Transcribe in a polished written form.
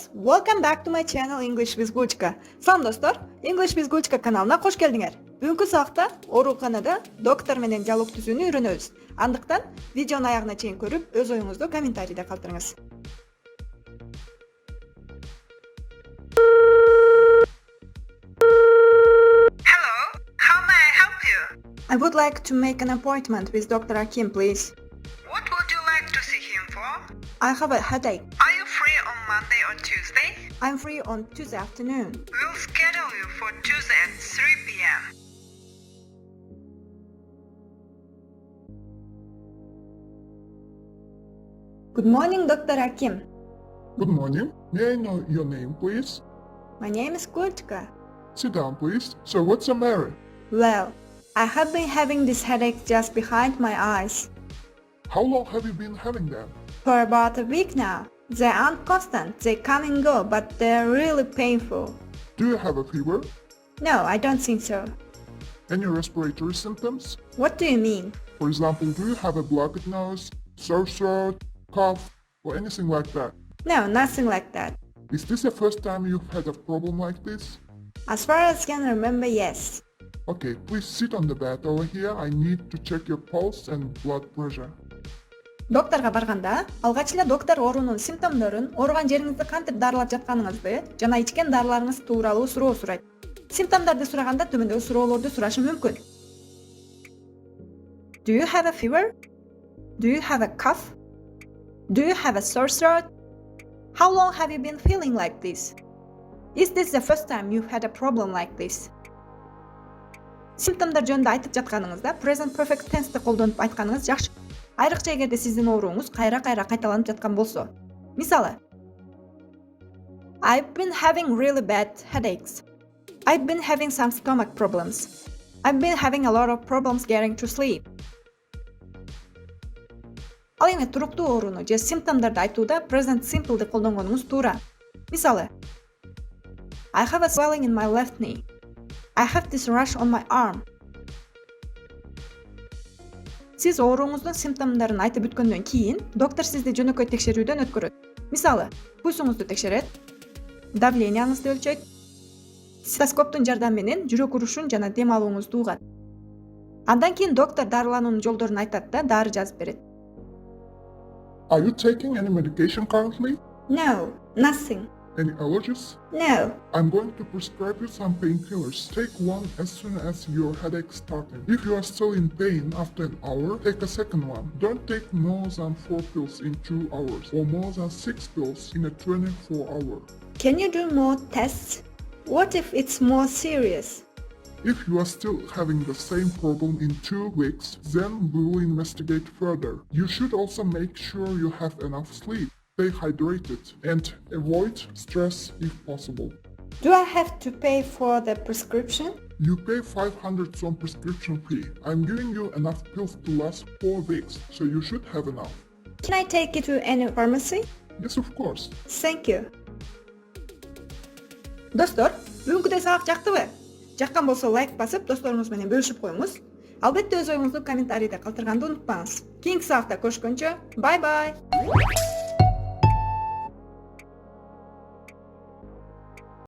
viewers, welcome back to my channel English with Guchka. Салам достор, English with Guchka каналына кош келдиңер. Бүгүнкү сабакта ооруканада доктор менен диалог түзүүнү үйрөнөбүз. Андыктан видеонун аягына чейин көрүп, өз оюңузду комментарийде калтырыңыз. Hello, how may I help you? I would like to make an appointment with Dr. Akim, please. What would you like to see him for? I have a headache. Are you free on Monday or Tuesday? I'm free on Tuesday afternoon. We'll schedule you for Tuesday at 3 p.m. Good morning, Dr. Akim. Good morning. May I know your name, please? My name is Guchka. Sit down, please. So what's the matter? Well, I have been having this headache just behind my eyes How long have you been having them? for about a week now. They aren't constant, they come and go, but they're really painful. Do you have a fever? No, I don't think so. Any respiratory symptoms? What do you mean? For example, do you have a blocked nose, sore throat, cough, or anything like that? No, nothing like that. Is this the first time you've had a problem like this? As far as I can remember, yes. Okay, please sit on the bed over here. I need to check your pulse and blood pressure. Докторго барганда, алгач эле доктор оорунун симптомдорун, ооруган жериңизди кантип дарылап жатканыңызды жана ичкен дарыларыңыз тууралуу суроо сурайт. Симптомдорду сураганда төмөндөгү суроолорду сурашы мүмкүн. Do you have a fever? Do you have a cough? Do you have a sore throat? How long have you been feeling like this? Is this the first time you've had a problem like this? Симптомдор жөнүндө айтып жатканыңызда present perfect tense'ти колдонуп айтканыңыз жакшы. Айрыкча эгерде сиздин ооруңуз кайра-кайра кайталанып жаткан болсо. Мисалы, I've been having really bad headaches. I've been having some stomach problems. I've been having a lot of problems getting to sleep. Ал эми туруктуу ооруну же симптомдорду айтууда present simple'ди колдонгонуңуз туура. Мисалы, I have a swelling in my left knee. I have this rash on my arm. Сиз ооруңуздун симптомдорун айтып бүткөндөн кийин доктор сизди жөнөкөй текшерүүдөн өткөрөт. Мисалы, пульсуңузду текшерет, давлениеңизди өлчөйт, стетоскоптун жардамы менен жүрөк урушун жана дем алууңузду угат. Андан кийин доктор дарылануунун жолдорун айтат да дары жазып берет. Are you taking any medication currently? No, nothing. Any allergies? No. I'm going to prescribe you some painkillers. Take one as soon as your headache starting. If you are still in pain after an hour, take a second one. Don't take more than 4 pills in 2 hours or more than 6 pills in a 24-hour. Can you do more tests? What if it's more serious? If you are still having the same problem in 2 weeks, then we will investigate further. You should also make sure you have enough sleep. Stay hydrated and avoid stress if possible. Do I have to pay for the prescription? You pay 500 som prescription fee. I'm giving you enough pills to last 4 weeks, so you should have enough. Can I take it to any pharmacy? Yes, of course. Thank you. Достор, бүгүнкүдөй сабак жактыбы? Жаккан болсо лайк басып, досторуңуз менен бөлүшүп коюңуз. Албетте өз оюңузду комментарийде калтырганды унутпаңыз. Кийинки сабакта көрүшкөнчө, бай бай.